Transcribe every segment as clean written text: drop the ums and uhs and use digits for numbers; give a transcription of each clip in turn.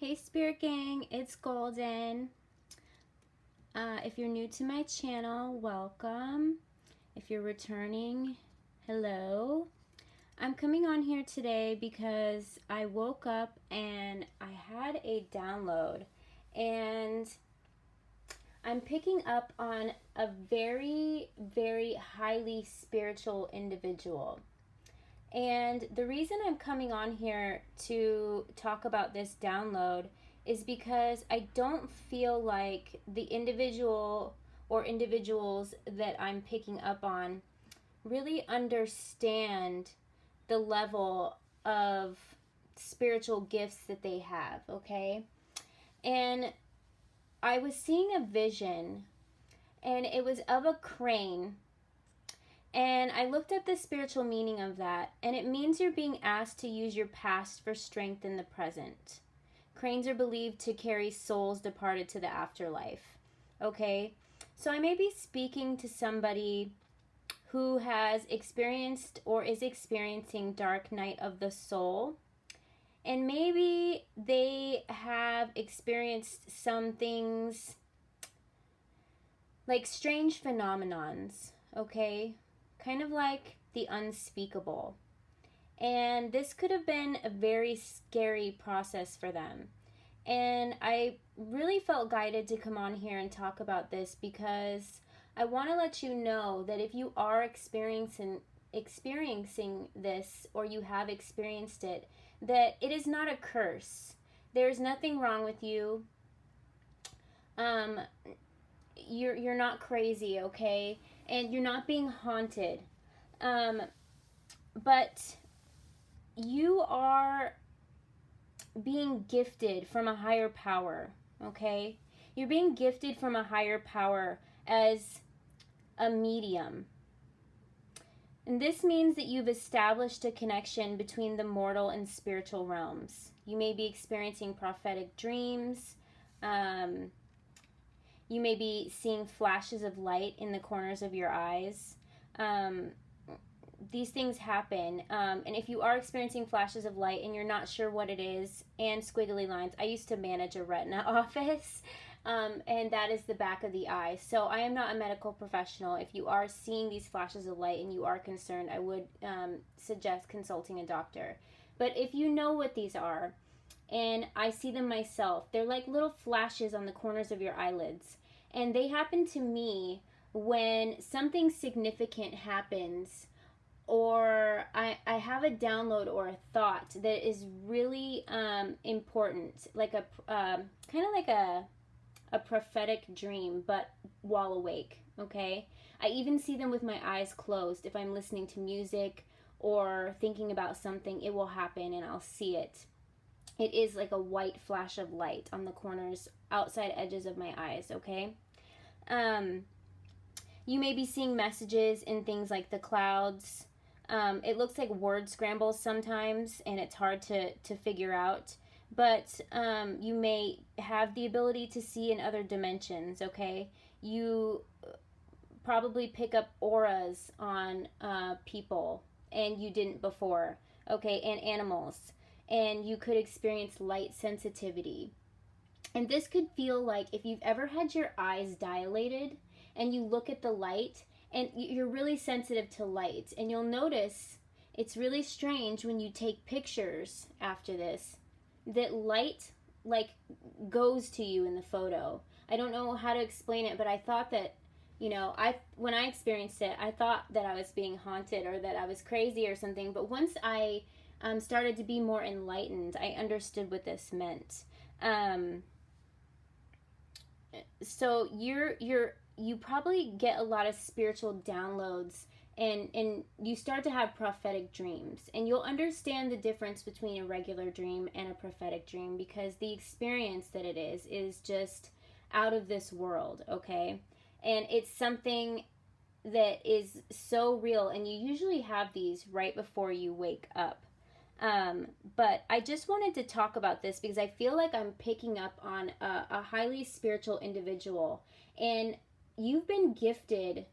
Hey Spirit Gang, it's Golden. If you're new to my channel, welcome. If you're returning, hello. I'm coming on here today because I woke up and I had a download, and I'm picking up on a very, very highly spiritual individual. And the reason I'm coming on here to talk about this download is because I don't feel like the individual or individuals that I'm picking up on really understand the level of spiritual gifts that they have, okay? And I was seeing a vision, and it was of a crane. And I looked up the spiritual meaning of that, and it means you're being asked to use your past for strength in the present. Cranes are believed to carry souls departed to the afterlife. Okay? So I may be speaking to somebody who has experienced or is experiencing dark night of the soul. And maybe they have experienced some things like strange phenomenons, okay? Kind of like the unspeakable. And this could have been a very scary process for them. And I really felt guided to come on here and talk about this because I want to let you know that if you are experiencing this, or you have experienced it, that it is not a curse. There's nothing wrong with you. You're not crazy, okay? And you're not being haunted. But you are being gifted from a higher power, okay? You're being gifted from a higher power as a medium. And this means that you've established a connection between the mortal and spiritual realms. You may be experiencing prophetic dreams. You may be seeing flashes of light in the corners of your eyes. These things happen. And if you are experiencing flashes of light and you're not sure what it is, and squiggly lines, I used to manage a retina office, and that is the back of the eye. So I am not a medical professional. If you are seeing these flashes of light and you are concerned, I would suggest consulting a doctor. But if you know what these are, and I see them myself, they're like little flashes on the corners of your eyelids. And they happen to me when something significant happens, or I have a download or a thought that is really important, like a kind of like a prophetic dream, but while awake, okay? I even see them with my eyes closed. If I'm listening to music or thinking about something, it will happen and I'll see it. It is like a white flash of light on the corners, outside edges of my eyes, okay? You may be seeing messages in things like the clouds. It looks like word scrambles sometimes, and it's hard to figure out. But you may have the ability to see in other dimensions, okay? You probably pick up auras on people, and you didn't before, okay? And animals. And you could experience light sensitivity. And this could feel like if you've ever had your eyes dilated and you look at the light, and you're really sensitive to light, and you'll notice it's really strange when you take pictures after this, that light like goes to you in the photo. I don't know how to explain it, but I thought that, you know, when I experienced it, I thought that I was being haunted or that I was crazy or something. But once I started to be more enlightened, I understood what this meant. So you probably get a lot of spiritual downloads, and you start to have prophetic dreams, and you'll understand the difference between a regular dream and a prophetic dream, because the experience that it is just out of this world, okay? And it's something that is so real, and you usually have these right before you wake up. But I just wanted to talk about this because I feel like I'm picking up on a highly spiritual individual, and you've been gifted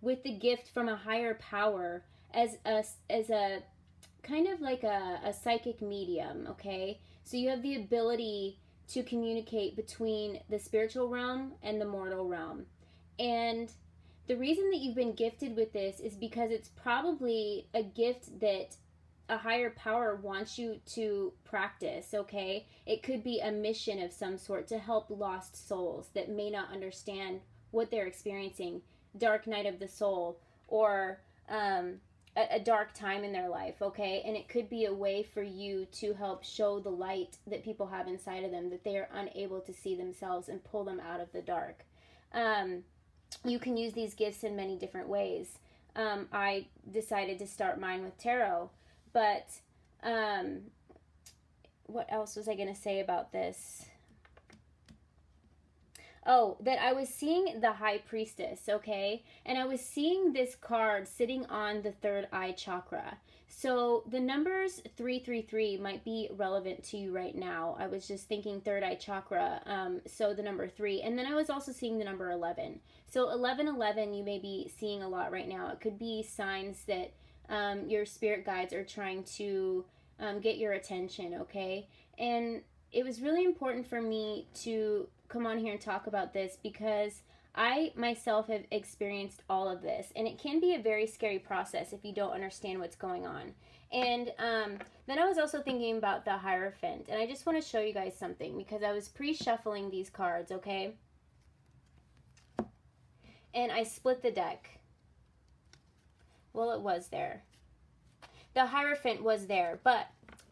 with the gift from a higher power as a kind of like a psychic medium, okay? So you have the ability to communicate between the spiritual realm and the mortal realm. And the reason that you've been gifted with this is because it's probably a gift that a higher power wants you to practice, okay? It could be a mission of some sort to help lost souls that may not understand what they're experiencing, dark night of the soul, or a dark time in their life, okay? And it could be a way for you to help show the light that people have inside of them, that they are unable to see themselves, and pull them out of the dark. You can use these gifts in many different ways. I decided to start mine with tarot, but what else was I going to say about this? Oh, that I was seeing the High Priestess, okay? And I was seeing this card sitting on the third eye chakra. So the numbers 333 might be relevant to you right now. I was just thinking third eye chakra, so the number 3. And then I was also seeing the number 11. So 1111 you may be seeing a lot right now. It could be signs that your spirit guides are trying to get your attention, okay? And it was really important for me to come on here and talk about this because I myself have experienced all of this, and it can be a very scary process if you don't understand what's going on. And then I was also thinking about the Hierophant, and I just want to show you guys something because I was pre-shuffling these cards, okay? And I split the deck. Well, it was there. The Hierophant was there, but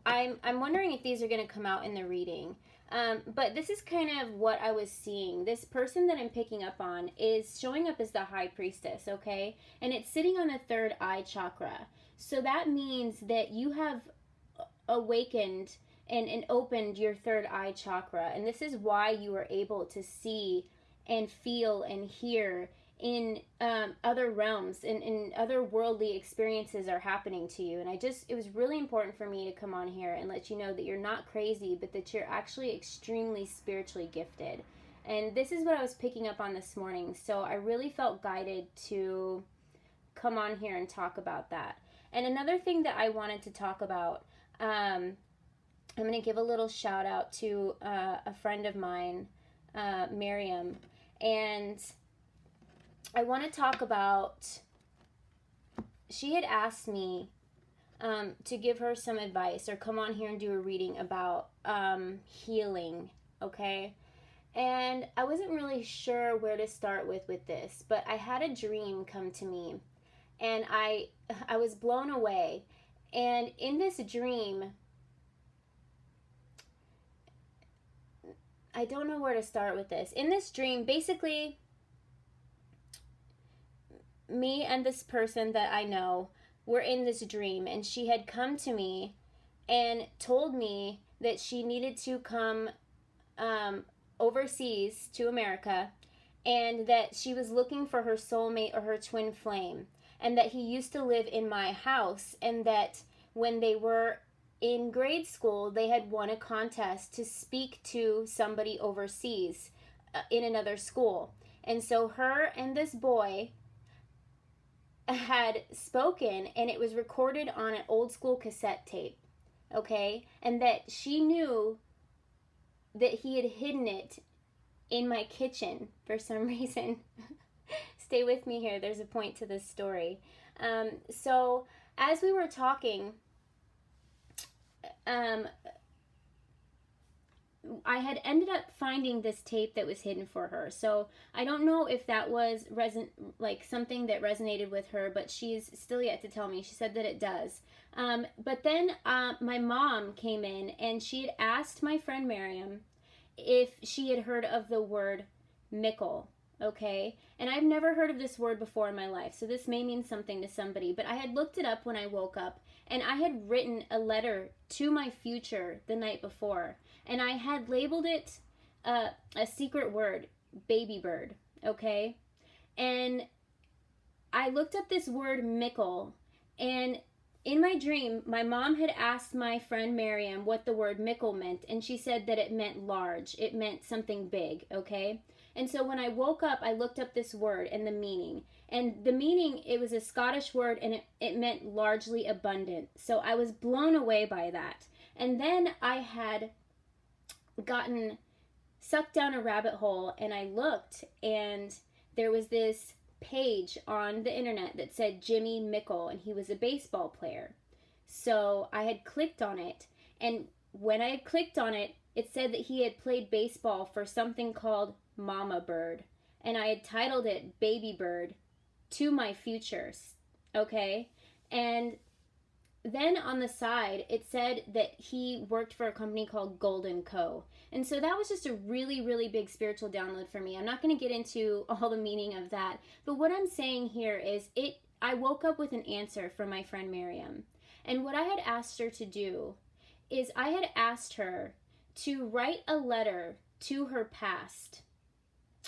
I'm wondering if these are going to come out in the reading. But this is kind of what I was seeing. This person that I'm picking up on is showing up as the High Priestess, okay? And it's sitting on the third eye chakra. So that means that you have awakened and opened your third eye chakra. And this is why you are able to see and feel and hear in other realms, and other worldly experiences are happening to you. And it was really important for me to come on here and let you know that you're not crazy, but that you're actually extremely spiritually gifted. And this is what I was picking up on this morning. So I really felt guided to come on here and talk about that. And another thing that I wanted to talk about, I'm going to give a little shout out to a friend of mine, Miriam, and I want to talk about, she had asked me to give her some advice or come on here and do a reading about healing, okay? And I wasn't really sure where to start with this, but I had a dream come to me, and I was blown away. And in this dream, I don't know where to start with this. In this dream, basically, me and this person that I know were in this dream, and she had come to me and told me that she needed to come overseas to America, and that she was looking for her soulmate or her twin flame, and that he used to live in my house, and that when they were in grade school they had won a contest to speak to somebody overseas in another school. And so her and this boy had spoken, and it was recorded on an old school cassette tape, okay? And that she knew that he had hidden it in my kitchen for some reason. Stay with me here, there's a point to this story. So as we were talking, I had ended up finding this tape that was hidden for her. So I don't know if that was something that resonated with her, but she's still yet to tell me. She said that it does. But then my mom came in, and she had asked my friend Miriam if she had heard of the word 𝗏𝗏, okay? And I've never heard of this word before in my life, so this may mean something to somebody. But I had looked it up when I woke up, and I had written a letter to my future the night before. And I had labeled it a secret word, baby bird, okay? And I looked up this word 𝗏𝗏, and in my dream, my mom had asked my friend Miriam what the word 𝗏𝗏 meant, and she said that it meant large. It meant something big, okay? And so when I woke up, I looked up this word and the meaning. And the meaning, it was a Scottish word, and it meant largely abundant. So I was blown away by that. And then I had gotten sucked down a rabbit hole, and I looked, and there was this page on the internet that said Jimmy Mickle, and he was a baseball player. So I had clicked on it, and when I had clicked on it, it said that he had played baseball for something called Mama Bird, and I had titled it Baby Bird to my futures, okay? And then on the side, it said that he worked for a company called 𝗏𝗏. And so that was just a really, really big spiritual download for me. I'm not going to get into all the meaning of that. But what I'm saying here is I woke up with an answer from my friend Miriam. And what I had asked her to do is I had asked her to write a letter to her past.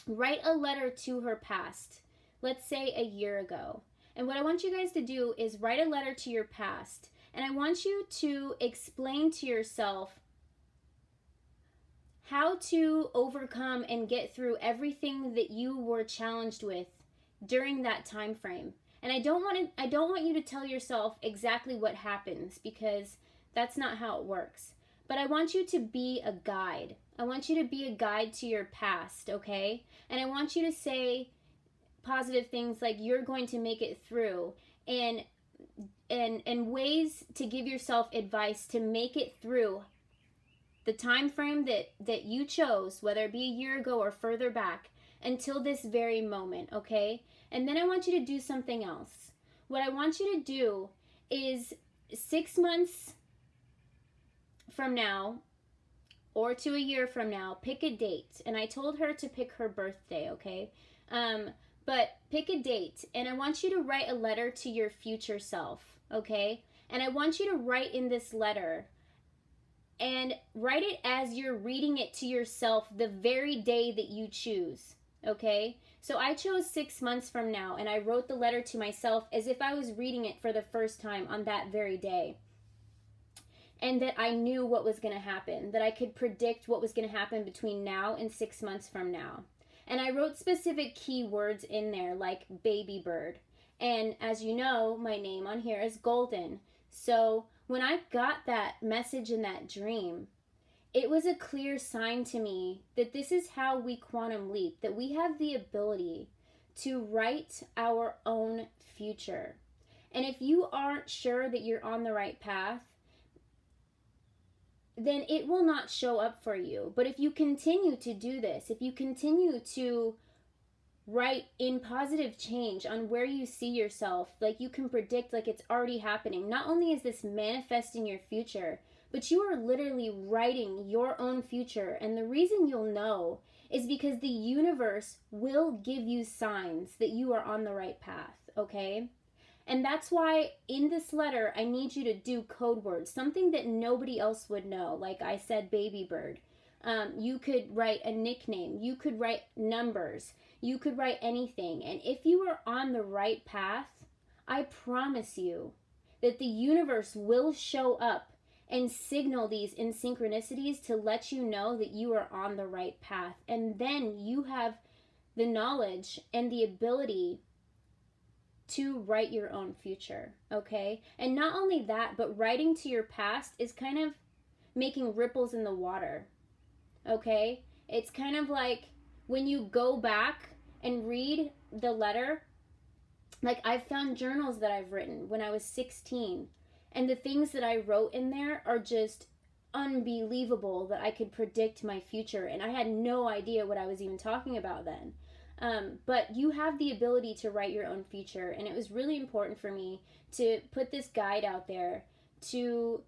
Write a letter to her past, let's say a year ago. And what I want you guys to do is write a letter to your past. And I want you to explain to yourself how to overcome and get through everything that you were challenged with during that time frame. And I don't want you to tell yourself exactly what happens, because that's not how it works. But I want you to be a guide. I want you to be a guide to your past, okay? And I want you to say positive things like you're going to make it through, and ways to give yourself advice to make it through the time frame that you chose, whether it be a year ago or further back, until this very moment, okay? And then I want you to do something else. What I want you to do is 6 months from now, or to a year from now, pick a date. And I told her to pick her birthday, okay? But pick a date, and I want you to write a letter to your future self, okay? And I want you to write in this letter, and write it as you're reading it to yourself the very day that you choose, okay? So I chose 6 months from now, and I wrote the letter to myself as if I was reading it for the first time on that very day. And that I knew what was going to happen, that I could predict what was going to happen between now and 6 months from now. And I wrote specific key words in there, like baby bird. And as you know, my name on here is Golden. So when I got that message in that dream, it was a clear sign to me that this is how we quantum leap, that we have the ability to write our own future. And if you aren't sure that you're on the right path, then it will not show up for you. But if you continue to do this, if you continue to write in positive change on where you see yourself, like you can predict like it's already happening. Not only is this manifesting your future, but you are literally writing your own future. And the reason you'll know is because the universe will give you signs that you are on the right path, okay? And that's why in this letter, I need you to do code words, something that nobody else would know. Like I said, baby bird. You could write a nickname. You could write numbers. You could write anything. And if you are on the right path, I promise you that the universe will show up and signal these in synchronicities to let you know that you are on the right path. And then you have the knowledge and the ability to write your own future, okay? And not only that, but writing to your past is kind of making ripples in the water, okay? It's kind of like when you go back and read the letter, like I've found journals that I've written when I was 16, and the things that I wrote in there are just unbelievable that I could predict my future, and I had no idea what I was even talking about then. But you have the ability to write your own future, and it was really important for me to put this guide out there to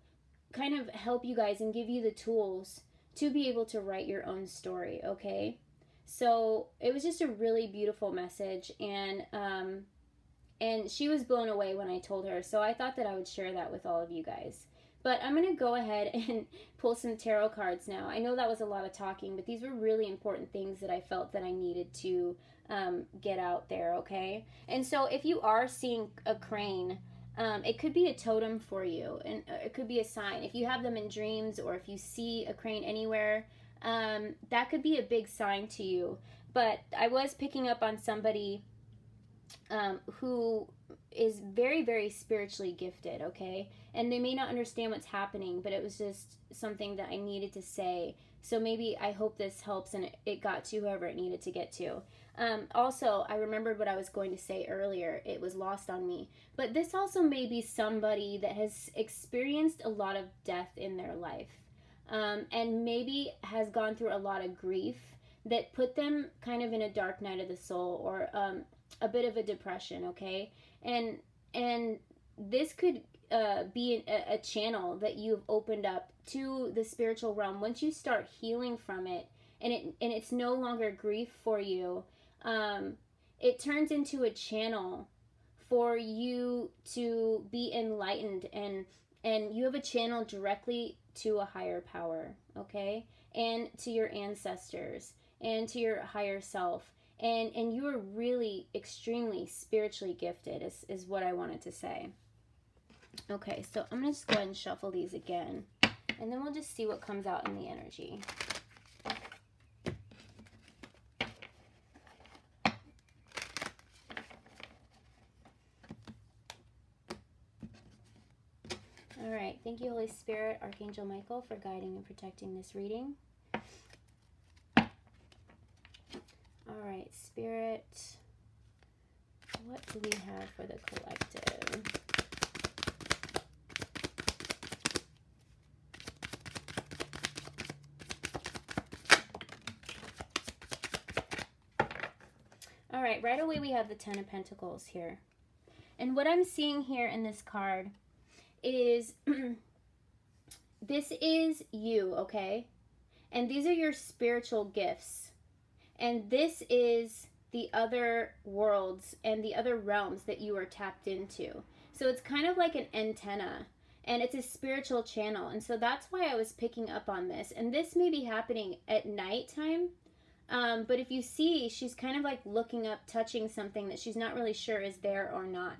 kind of help you guys and give you the tools to be able to write your own story, okay? So it was just a really beautiful message, and she was blown away when I told her, so I thought that I would share that with all of you guys. But I'm going to go ahead and pull some tarot cards now. I know that was a lot of talking, but these were really important things that I felt that I needed to get out there, okay? And so if you are seeing a crane, it could be a totem for you, and it could be a sign. If you have them in dreams, or if you see a crane anywhere, that could be a big sign to you. But I was picking up on somebody who is very, very spiritually gifted, okay? And they may not understand what's happening, but it was just something that I needed to say So maybe I hope this helps and it got to whoever it needed to get to. Also, I remembered what I was going to say earlier. It was lost on me. But this also may be somebody that has experienced a lot of death in their life, and maybe has gone through a lot of grief that put them kind of in a dark night of the soul, or a bit of a depression, okay? And this could be a channel that you've opened up to the spiritual realm. Once you start healing from it, and it's no longer grief for you, it turns into a channel for you to be enlightened, and you have a channel directly to a higher power, okay? And to your ancestors and to your higher self. And you are really extremely spiritually gifted is what I wanted to say. Okay, so I'm going to just go ahead and shuffle these again, and then we'll just see what comes out in the energy. All right, thank you, Holy Spirit, Archangel Michael, for guiding and protecting this reading. All right, Spirit, what do we have for the collective? All right away we have the Ten of Pentacles here. And what I'm seeing here in this card is this is you, okay? And these are your spiritual gifts. And this is the other worlds and the other realms that you are tapped into. So it's kind of like an antenna, and it's a spiritual channel. And so that's why I was picking up on this. And this may be happening at nighttime. But if you see, she's kind of like looking up, touching something that she's not really sure is there or not.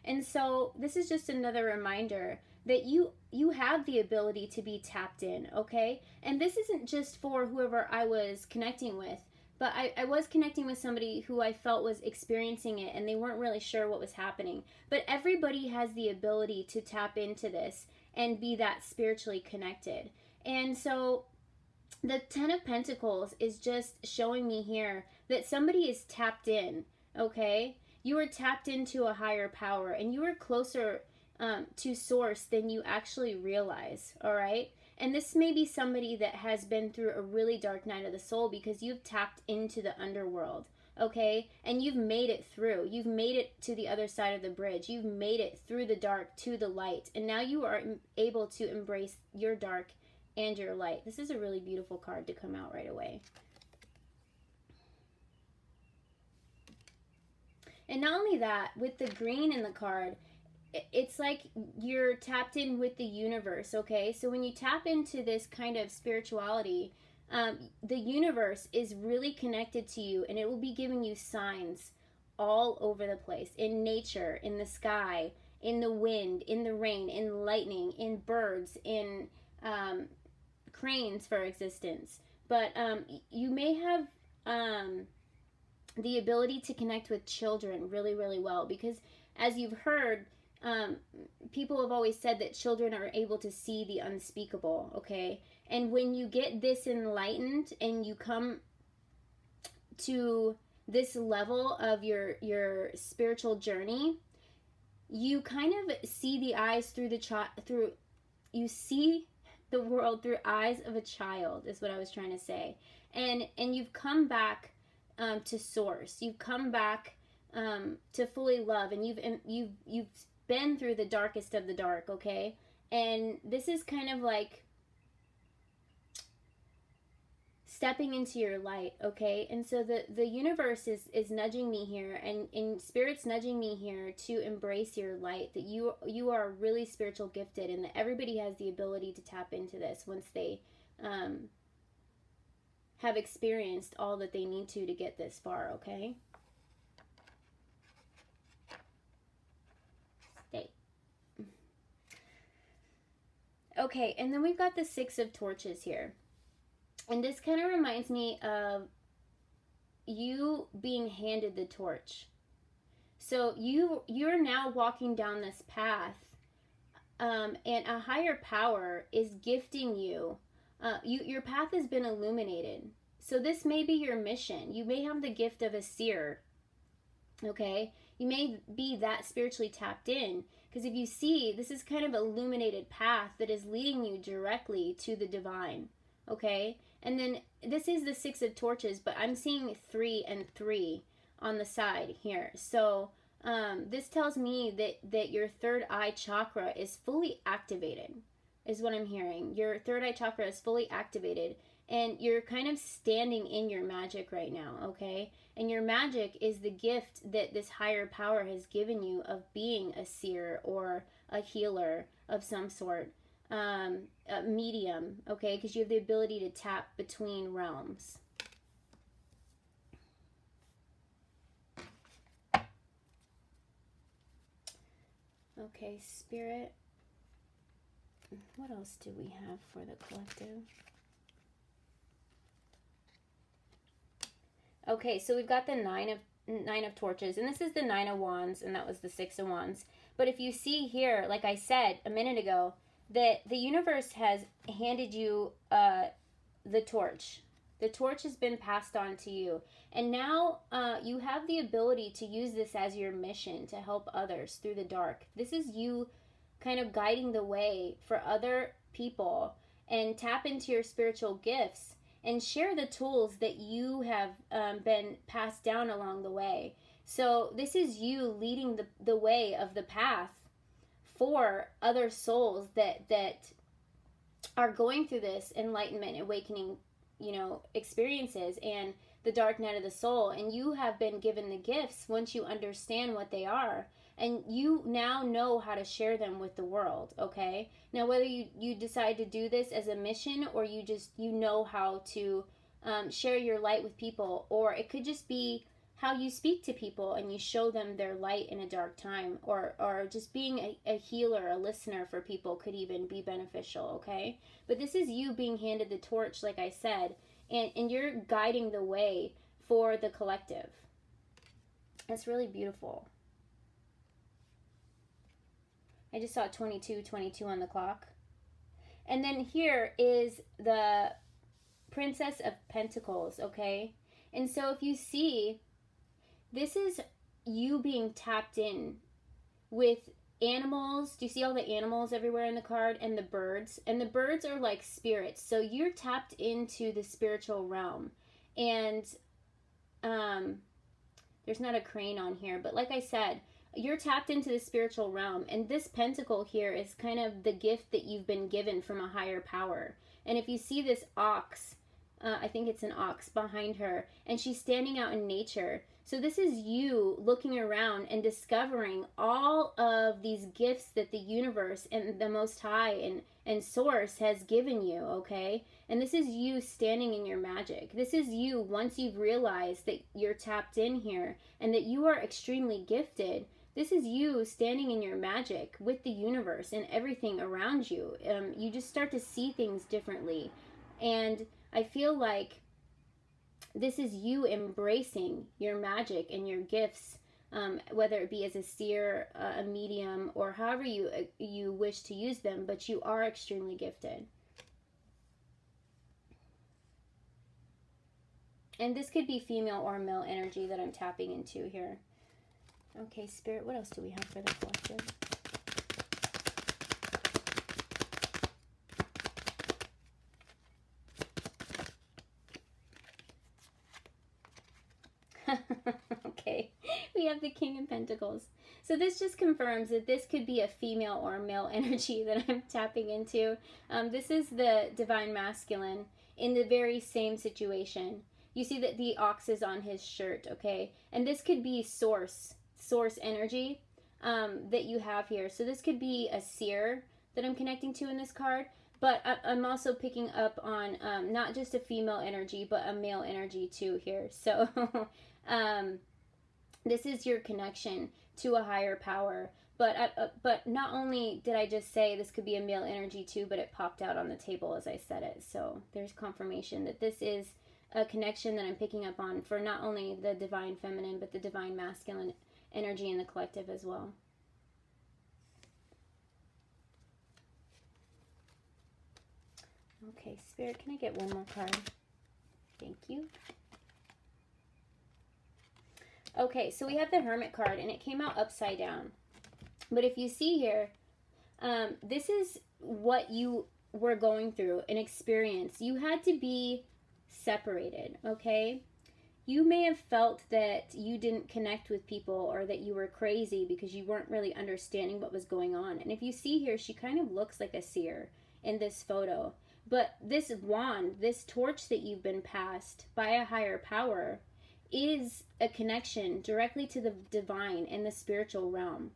And so this is just another reminder that you have the ability to be tapped in, okay? And this isn't just for whoever I was connecting with, but I was connecting with somebody who I felt was experiencing it, and they weren't really sure what was happening. But everybody has the ability to tap into this and be that spiritually connected. And so the Ten of Pentacles is just showing me here that somebody is tapped in, okay? You are tapped into a higher power, and you are closer to source than you actually realize, all right? And this may be somebody that has been through a really dark night of the soul, because you've tapped into the underworld, okay? And you've made it through. You've made it to the other side of the bridge. You've made it through the dark to the light. And now you are able to embrace your dark and your light. This is a really beautiful card to come out right away. And not only that, with the green in the card, it's like you're tapped in with the universe, okay? So when you tap into this kind of spirituality, the universe is really connected to you, and it will be giving you signs all over the place, in nature, in the sky, in the wind, in the rain, in lightning, in birds, in cranes for existence. But you may have the ability to connect with children really, really well, because as you've heard, people have always said that children are able to see the unspeakable, okay? And when you get this enlightened and you come to this level of your spiritual journey, you kind of see the eyes through you see the world through eyes of a child, is what I was trying to say. And you've come back to source. You've come back to fully love, and you've been through the darkest of the dark, okay? And this is kind of like stepping into your light, okay? And so the universe is nudging me here, and Spirit's nudging me here to embrace your light, that you are really spiritual gifted, and that everybody has the ability to tap into this once they have experienced all that they need to get this far, okay? Stay. Okay, and then we've got the Six of Torches here. And this kind of reminds me of you being handed the torch. So you're now walking down this path, and a higher power is gifting you Your path has been illuminated. So this may be your mission. You may have the gift of a seer. Okay? You may be that spiritually tapped in. Because if you see, this is kind of an illuminated path that is leading you directly to the divine. Okay? And then this is the 6 of torches, but I'm seeing 3 and 3 on the side here. So this tells me that your third eye chakra is fully activated, is what I'm hearing. Your third eye chakra is fully activated, and you're kind of standing in your magic right now, okay? And your magic is the gift that this higher power has given you of being a seer or a healer of some sort, a medium, okay? Because you have the ability to tap between realms. Okay, Spirit. What else do we have for the collective? Okay, so we've got the nine of torches, and this is the 9 of wands, and that was the 6 of wands. But if you see here, like I said a minute ago, that the universe has handed you the torch. The torch has been passed on to you, and now you have the ability to use this as your mission to help others through the dark. This is you kind of guiding the way for other people, and tap into your spiritual gifts and share the tools that you have been passed down along the way. So this is you leading the way of the path for other souls that are going through this enlightenment, awakening, experiences and the dark night of the soul. And you have been given the gifts once you understand what they are. And you now know how to share them with the world, okay? Now, whether you decide to do this as a mission, or you know how to share your light with people, or it could just be how you speak to people and you show them their light in a dark time, or just being a healer, a listener for people could even be beneficial, okay? But this is you being handed the torch, like I said, and you're guiding the way for the collective. That's really beautiful. I just saw 22 on the clock. And then here is the Princess of Pentacles, okay? And so if you see, this is you being tapped in with animals. Do you see all the animals everywhere in the card? And the birds. And the birds are like spirits. So you're tapped into the spiritual realm. And there's not a crane on here, but like I said, you're tapped into the spiritual realm, and this pentacle here is kind of the gift that you've been given from a higher power. And if you see this ox, I think it's an ox behind her, and she's standing out in nature. So this is you looking around and discovering all of these gifts that the universe and the Most High and Source has given you, okay? And this is you standing in your magic. This is you once you've realized that you're tapped in here and that you are extremely gifted. This is you standing in your magic with the universe and everything around you. You just start to see things differently. And I feel like this is you embracing your magic and your gifts, whether it be as a seer, a medium, or however you wish to use them, but you are extremely gifted. And this could be female or male energy that I'm tapping into here. Okay, Spirit, what else do we have for the collective? Okay, we have the King of Pentacles. So this just confirms that this could be a female or male energy that I'm tapping into. This is the divine masculine in the very same situation. You see that the ox is on his shirt, okay? And this could be source energy that you have here. So this could be a seer that I'm connecting to in this card, but I'm also picking up on not just a female energy, but a male energy too here. So this is your connection to a higher power. But not only did I just say this could be a male energy too, but it popped out on the table as I said it. So there's confirmation that this is a connection that I'm picking up on for not only the divine feminine, but the divine masculine energy in the collective as well. Okay, Spirit, can I get one more card? Thank you. Okay, so we have the Hermit card, and it came out upside down. But if you see here, this is what you were going through, an experience. You had to be separated, okay? You may have felt that you didn't connect with people or that you were crazy because you weren't really understanding what was going on. And if you see here, she kind of looks like a seer in this photo. But this wand, this torch that you've been passed by a higher power is a connection directly to the divine and the spiritual realm.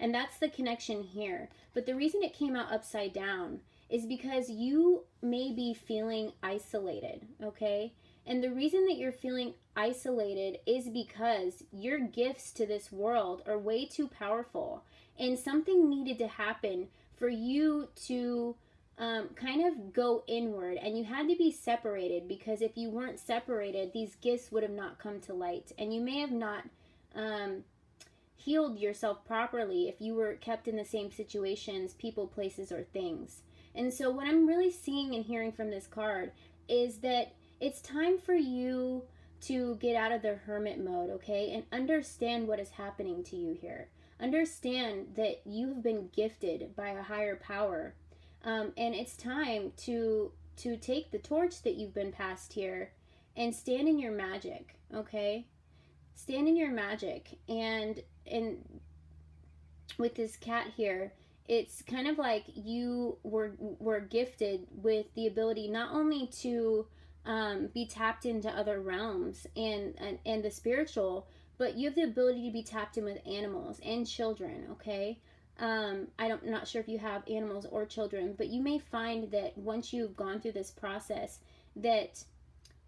And that's the connection here. But the reason it came out upside down is because you may be feeling isolated, okay? And the reason that you're feeling isolated is because your gifts to this world are way too powerful. And something needed to happen for you to kind of go inward. And you had to be separated, because if you weren't separated, these gifts would have not come to light. And you may have not healed yourself properly if you were kept in the same situations, people, places, or things. And so what I'm really seeing and hearing from this card is that it's time for you to get out of the hermit mode, okay? And understand what is happening to you here. Understand that you have been gifted by a higher power. And it's time to take the torch that you've been passed here and stand in your magic, okay? Stand in your magic. And with this cat here, it's kind of like you were gifted with the ability not only to be tapped into other realms and the spiritual, but you have the ability to be tapped in with animals and children, okay? I'm not sure if you have animals or children, but you may find that once you've gone through this process, that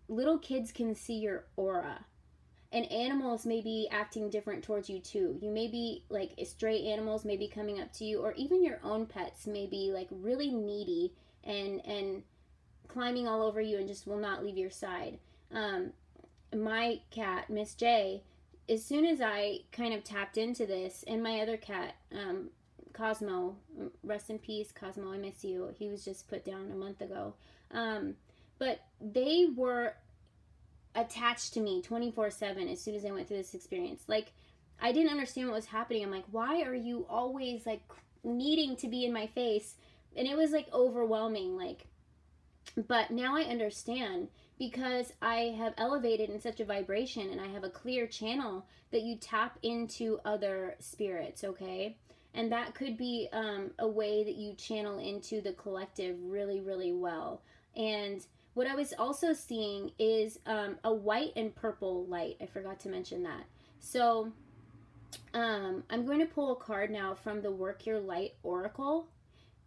little kids can see your aura. And animals may be acting different towards you too. You may be like stray animals may be coming up to you, or even your own pets may be like really needy and climbing all over you and just will not leave your side. My cat, Miss J, as soon as I kind of tapped into this, and my other cat, Cosmo, rest in peace, Cosmo, I miss you. He was just put down a month ago. But they were attached to me 24/7 as soon as I went through this experience. Like, I didn't understand what was happening. I'm like, why are you always like needing to be in my face? And it was like overwhelming, like, but now I understand, because I have elevated in such a vibration and I have a clear channel that you tap into other spirits, okay? And that could be a way that you channel into the collective really, really well. And what I was also seeing is a white and purple light. I forgot to mention that. So I'm going to pull a card now from the Work Your Light Oracle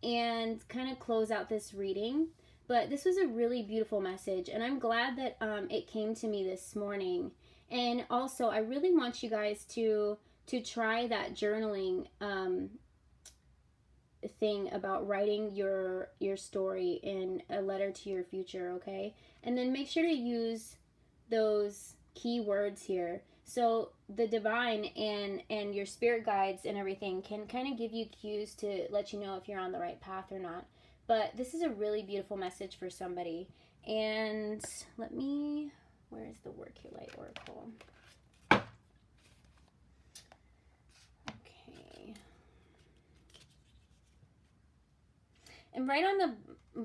and kind of close out this reading. But this was a really beautiful message, and I'm glad that it came to me this morning. And also, I really want you guys to try that journaling thing about writing your story in a letter to your future, okay? And then make sure to use those key words here. So the divine and your spirit guides and everything can kind of give you cues to let you know if you're on the right path or not. But this is a really beautiful message for somebody. And let me, where is the Work Your Light Oracle? Okay. And right on the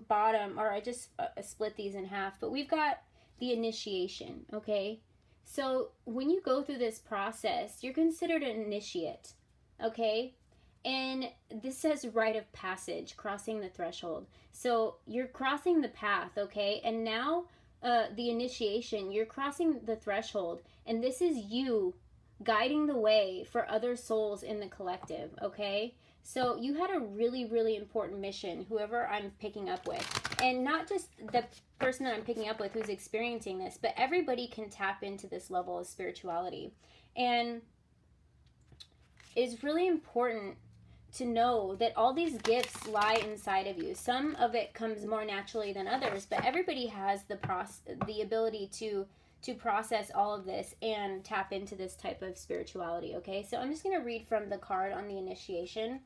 bottom, or I just split these in half, but we've got the initiation, okay? So when you go through this process, you're considered an initiate, okay? And this says rite of passage, crossing the threshold. So you're crossing the path, okay? And now the initiation, you're crossing the threshold. And this is you guiding the way for other souls in the collective, okay? So you had a really, really important mission, whoever I'm picking up with. And not just the person that I'm picking up with who's experiencing this, but everybody can tap into this level of spirituality. And it's really important to know that all these gifts lie inside of you. Some of it comes more naturally than others, but everybody has the ability to process all of this and tap into this type of spirituality, okay? So I'm just going to read from the card on the initiation.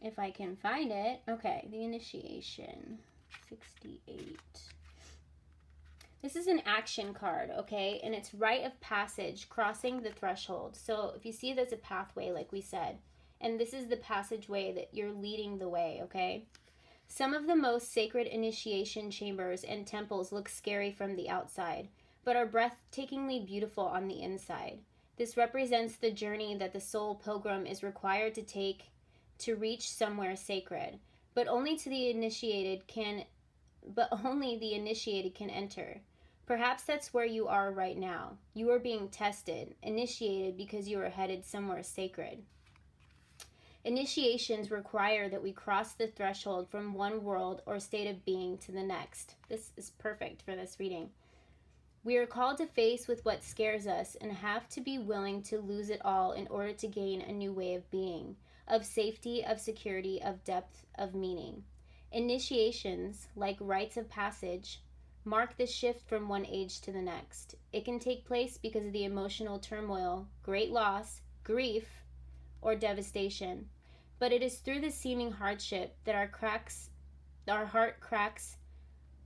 if I can find it. Okay, the initiation. 68. This is an action card, okay? And it's rite of passage, crossing the threshold. So if you see there's a pathway, like we said, and this is the passageway that you're leading the way, okay? Some of the most sacred initiation chambers and temples look scary from the outside, but are breathtakingly beautiful on the inside. This represents the journey that the soul pilgrim is required to take to reach somewhere sacred, but only the initiated can enter. Perhaps that's where you are right now. You are being tested, initiated because you are headed somewhere sacred. Initiations require that we cross the threshold from one world or state of being to the next. This is perfect for this reading. We are called to face with what scares us and have to be willing to lose it all in order to gain a new way of being, of safety, of security, of depth, of meaning. Initiations, like rites of passage, mark the shift from one age to the next. It can take place because of the emotional turmoil, great loss, grief, or devastation. But it is through the seeming hardship that our heart cracks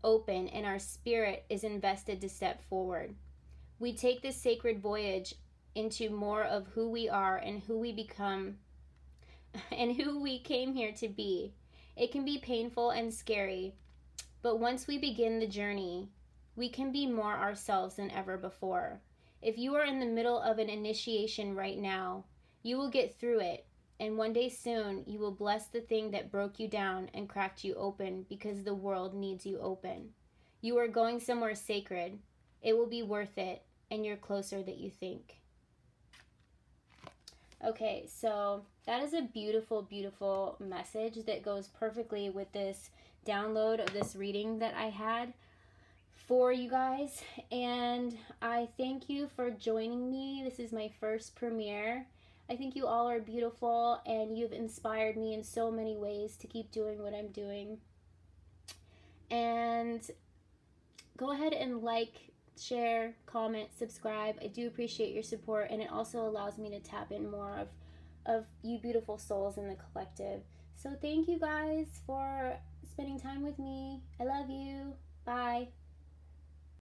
open and our spirit is invested to step forward. We take this sacred voyage into more of who we are and who we become and who we came here to be. It can be painful and scary, but once we begin the journey, we can be more ourselves than ever before. If you are in the middle of an initiation right now, you will get through it, and one day soon you will bless the thing that broke you down and cracked you open because the world needs you open. You are going somewhere sacred. It will be worth it, and you're closer than you think. Okay, so that is a beautiful, beautiful message that goes perfectly with this download of this reading that I had for you guys. And I thank you for joining me. This is my first premiere. I think you all are beautiful, and you've inspired me in so many ways to keep doing what I'm doing. And go ahead and like, share, comment, subscribe. I do appreciate your support, and it also allows me to tap in more of you beautiful souls in the collective. So thank you guys for spending time with me. I love you. Bye.